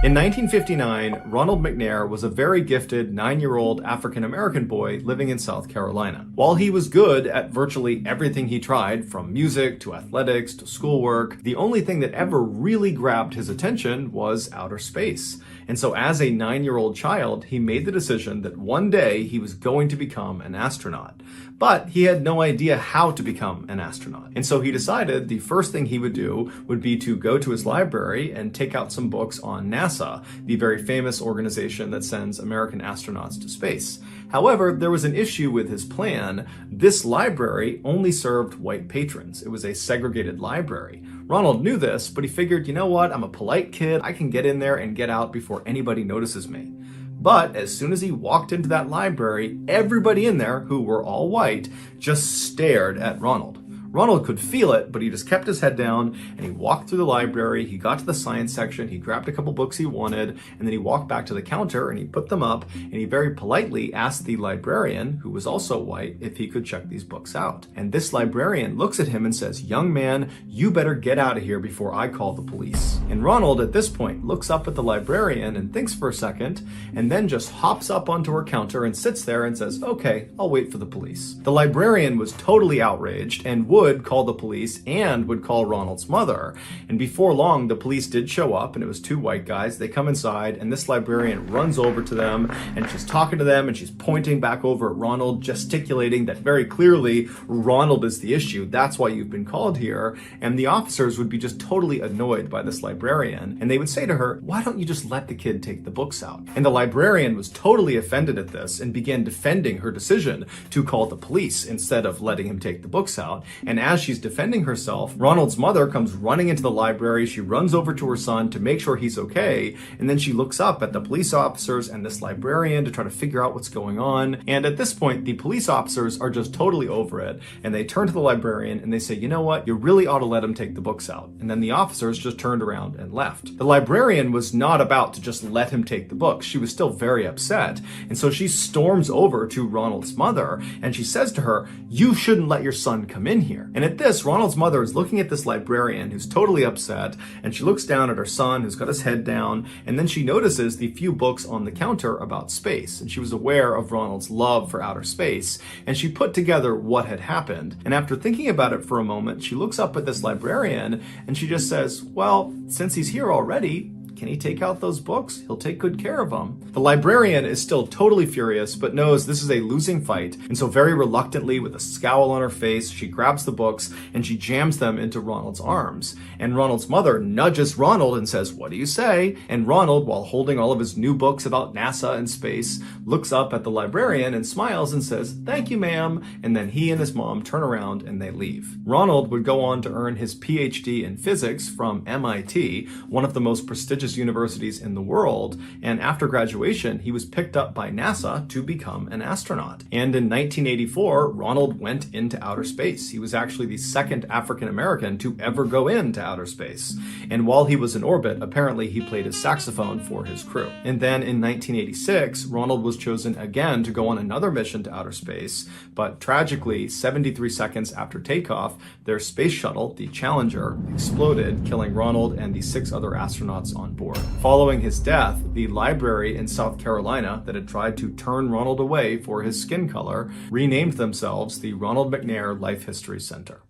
In 1959, Ronald McNair was a very gifted 9-year-old African-American boy living in South Carolina. While he was good at virtually everything he tried, from music to athletics to schoolwork, the only thing that ever really grabbed his attention was outer space. And so as a 9-year-old child, he made the decision that one day he was going to become an astronaut. But he had no idea how to become an astronaut. And so he decided the first thing he would do would be to go to his library and take out some books on NASA, the very famous organization that sends American astronauts to space. However, there was an issue with his plan. This library only served white patrons. It was a segregated library. Ronald knew this, but he figured, you know what, I'm a polite kid. I can get in there and get out before anybody notices me. But as soon as he walked into that library, everybody in there, who were all white, just stared at Ronald. Ronald could feel it, but he just kept his head down and he walked through the library. He got to the science section, he grabbed a couple books he wanted, and then he walked back to the counter and he put them up and he very politely asked the librarian, who was also white, if he could check these books out. And this librarian looks at him and says, "Young man, you better get out of here before I call the police." And Ronald at this point looks up at the librarian and thinks for a second and then just hops up onto her counter and sits there and says, "Okay, I'll wait for the police." The librarian was totally outraged and would call the police and would call Ronald's mother. And before long, the police did show up, and it was two white guys. They come inside and this librarian runs over to them and she's talking to them and she's pointing back over at Ronald, gesticulating that very clearly Ronald is the issue. That's why you've been called here. And the officers would be just totally annoyed by this librarian. And they would say to her, "Why don't you just let the kid take the books out?" And the librarian was totally offended at this and began defending her decision to call the police instead of letting him take the books out. And as she's defending herself, Ronald's mother comes running into the library. She runs over to her son to make sure he's okay. And then she looks up at the police officers and this librarian to try to figure out what's going on. And at this point, the police officers are just totally over it. And they turn to the librarian and they say, "You know what? You really ought to let him take the books out." And then the officers just turned around and left. The librarian was not about to just let him take the books. She was still very upset. And so she storms over to Ronald's mother and she says to her, "You shouldn't let your son come in here." And at this, Ronald's mother is looking at this librarian who's totally upset, and she looks down at her son who's got his head down, and then she notices the few books on the counter about space, and she was aware of Ronald's love for outer space, and she put together what had happened. And after thinking about it for a moment, she looks up at this librarian and she just says, "Well, since he's here already, can he take out those books? He'll take good care of them." The librarian is still totally furious, but knows this is a losing fight. And so very reluctantly, with a scowl on her face, she grabs the books and she jams them into Ronald's arms. And Ronald's mother nudges Ronald and says, "What do you say?" And Ronald, while holding all of his new books about NASA and space, looks up at the librarian and smiles and says, "Thank you, ma'am." And then he and his mom turn around and they leave. Ronald would go on to earn his PhD in physics from MIT, one of the most prestigious universities in the world, and after graduation he was picked up by NASA to become an astronaut. And in 1984, Ronald went into outer space. He was actually the second African American to ever go into outer space. And while he was in orbit, apparently he played his saxophone for his crew. And then in 1986, Ronald was chosen again to go on another mission to outer space, but tragically, 73 seconds after takeoff, their space shuttle, the Challenger, exploded, killing Ronald and the 6 other astronauts on board. Following his death, the library in South Carolina that had tried to turn Ronald away for his skin color renamed themselves the Ronald McNair Life History Center.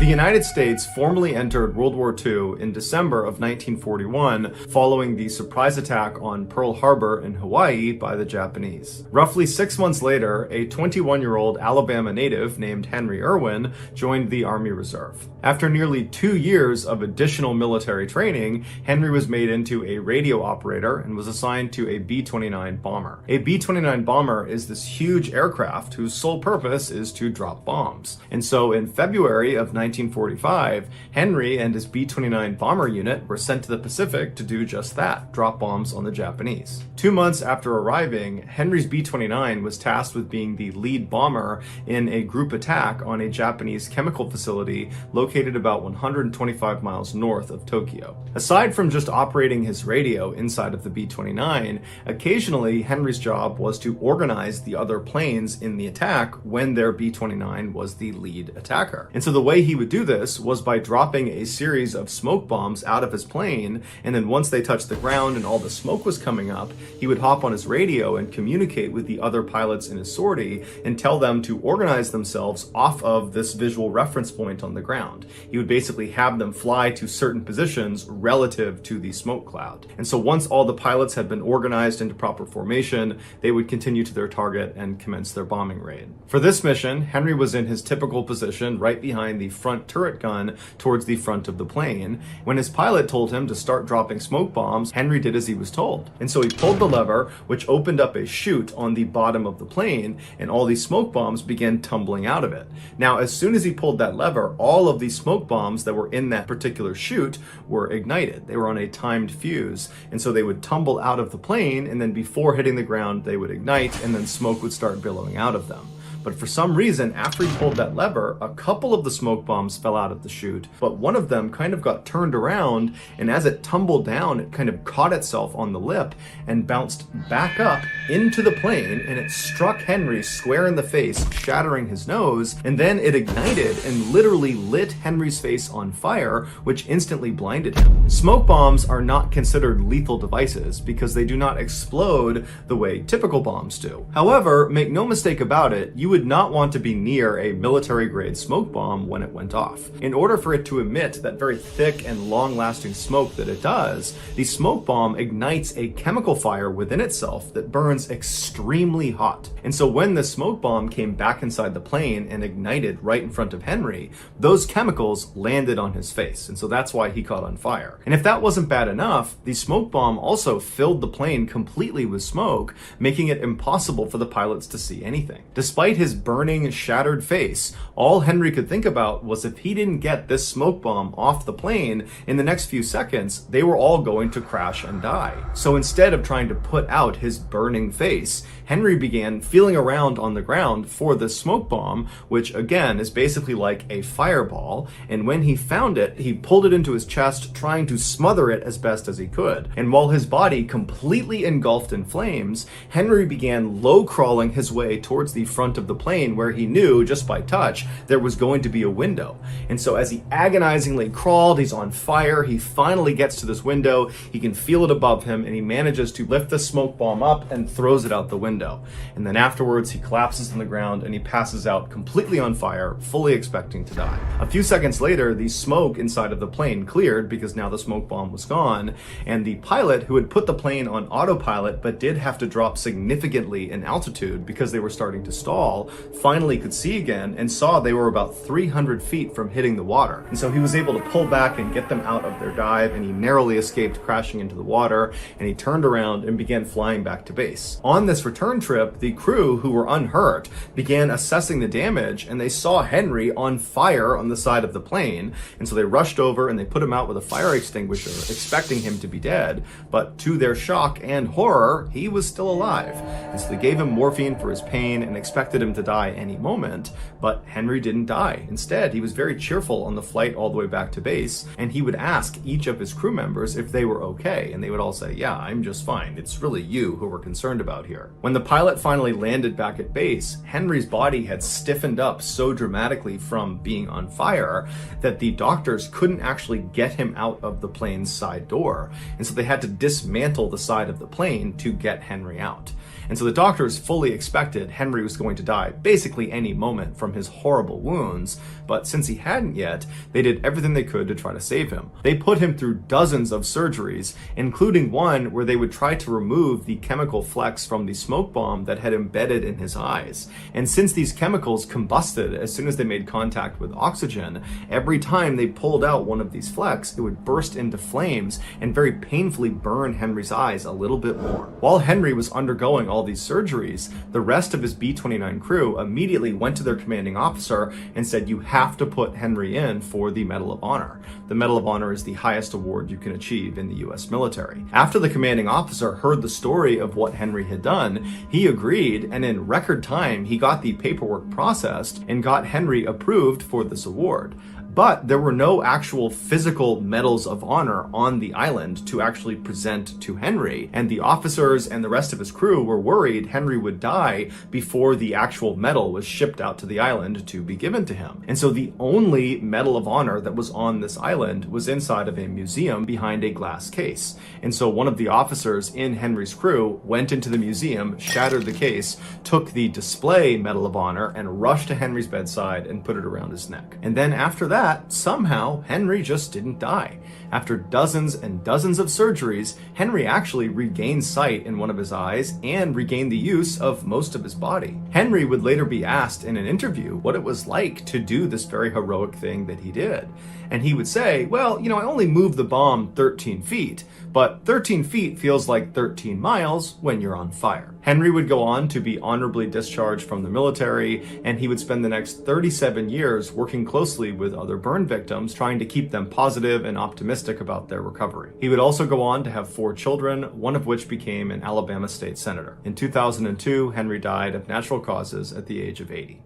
The United States formally entered World War II in December of 1941 following the surprise attack on Pearl Harbor in Hawaii by the Japanese. Roughly 6 months later, a 21-year-old Alabama native named Henry Irwin joined the Army Reserve. After nearly 2 years of additional military training, Henry was made into a radio operator and was assigned to a B-29 bomber. A B-29 bomber is this huge aircraft whose sole purpose is to drop bombs. And so in February of 1945, Henry and his B-29 bomber unit were sent to the Pacific to do just that, drop bombs on the Japanese. 2 months after arriving, Henry's B-29 was tasked with being the lead bomber in a group attack on a Japanese chemical facility located located about 125 miles north of Tokyo. Aside from just operating his radio inside of the B-29, occasionally Henry's job was to organize the other planes in the attack when their B-29 was the lead attacker. And so the way he would do this was by dropping a series of smoke bombs out of his plane, and then once they touched the ground and all the smoke was coming up, he would hop on his radio and communicate with the other pilots in his sortie and tell them to organize themselves off of this visual reference point on the ground. He would basically have them fly to certain positions relative to the smoke cloud. And so once all the pilots had been organized into proper formation, they would continue to their target and commence their bombing raid. For this mission, Henry was in his typical position right behind the front turret gun towards the front of the plane. When his pilot told him to start dropping smoke bombs, Henry did as he was told. And so he pulled the lever, which opened up a chute on the bottom of the plane, and all these smoke bombs began tumbling out of it. Now, as soon as he pulled that lever, all of these smoke bombs that were in that particular chute were ignited. They were on a timed fuse, and so they would tumble out of the plane, and then before hitting the ground, they would ignite, and then smoke would start billowing out of them. But for some reason, after he pulled that lever, a couple of the smoke bombs fell out of the chute, but one of them kind of got turned around, and as it tumbled down, it kind of caught itself on the lip and bounced back up into the plane, and it struck Henry square in the face, shattering his nose, and then it ignited and literally lit Henry's face on fire, which instantly blinded him. Smoke bombs are not considered lethal devices because they do not explode the way typical bombs do. However, make no mistake about it, you would not want to be near a military-grade smoke bomb when it went off. In order for it to emit that very thick and long-lasting smoke that it does, the smoke bomb ignites a chemical fire within itself that burns extremely hot. And so when the smoke bomb came back inside the plane and ignited right in front of Henry, those chemicals landed on his face, and so that's why he caught on fire. And if that wasn't bad enough, the smoke bomb also filled the plane completely with smoke, making it impossible for the pilots to see anything. Despite his burning, shattered face, all Henry could think about was if he didn't get this smoke bomb off the plane in the next few seconds, they were all going to crash and die. So instead of trying to put out his burning face, Henry began feeling around on the ground for the smoke bomb, which again is basically like a fireball, and when he found it, he pulled it into his chest, trying to smother it as best as he could. And while his body completely engulfed in flames, Henry began low-crawling his way towards the front of the plane, where he knew, just by touch, there was going to be a window. And so as he agonizingly crawled, he's on fire, he finally gets to this window, he can feel it above him, and he manages to lift the smoke bomb up and throws it out the window. And then afterwards, he collapses on the ground and he passes out completely on fire, fully expecting to die. A few seconds later, the smoke inside of the plane cleared because now the smoke bomb was gone, and the pilot who had put the plane on autopilot but did have to drop significantly in altitude because they were starting to stall, finally could see again and saw they were about 300 feet from hitting the water. And so he was able to pull back and get them out of their dive, and he narrowly escaped crashing into the water, and he turned around and began flying back to base. On this return trip, the crew, who were unhurt, began assessing the damage, and they saw Henry on fire on the side of the plane, and so they rushed over and they put him out with a fire extinguisher, expecting him to be dead, but to their shock and horror, he was still alive. And so they gave him morphine for his pain and expected him to die any moment, but Henry didn't die. Instead, he was very cheerful on the flight all the way back to base, and he would ask each of his crew members if they were okay, and they would all say, "Yeah, I'm just fine. It's really you who we're concerned about here." When the pilot finally landed back at base, Henry's body had stiffened up so dramatically from being on fire that the doctors couldn't actually get him out of the plane's side door, and so they had to dismantle the side of the plane to get Henry out. And so the doctors fully expected Henry was going to die basically any moment from his horrible wounds, but since he hadn't yet, they did everything they could to try to save him. They put him through dozens of surgeries, including one where they would try to remove the chemical flecks from the smoke bomb that had embedded in his eyes. And since these chemicals combusted as soon as they made contact with oxygen, every time they pulled out one of these flecks, it would burst into flames and very painfully burn Henry's eyes a little bit more. While Henry was undergoing all these surgeries, the rest of his B-29 crew immediately went to their commanding officer and said, "You have to put Henry in for the Medal of Honor." The Medal of Honor is the highest award you can achieve in the US military. After the commanding officer heard the story of what Henry had done, he agreed, and in record time, he got the paperwork processed and got Henry approved for this award. But there were no actual physical medals of honor on the island to actually present to Henry, and the officers and the rest of his crew were worried Henry would die before the actual medal was shipped out to the island to be given to him. And so the only Medal of Honor that was on this island was inside of a museum behind a glass case. And so one of the officers in Henry's crew went into the museum, shattered the case, took the display Medal of Honor, and rushed to Henry's bedside and put it around his neck. And then after that, somehow Henry just didn't die. After dozens and dozens of surgeries, Henry actually regained sight in one of his eyes and regained the use of most of his body. Henry would later be asked in an interview what it was like to do this very heroic thing that he did. And he would say, well, I only moved the bomb 13 feet, but 13 feet feels like 13 miles when you're on fire. Henry would go on to be honorably discharged from the military, and he would spend the next 37 years working closely with other burn victims, trying to keep them positive and optimistic about their recovery. He would also go on to have 4 children, one of which became an Alabama state senator. In 2002, Henry died of natural causes at the age of 80.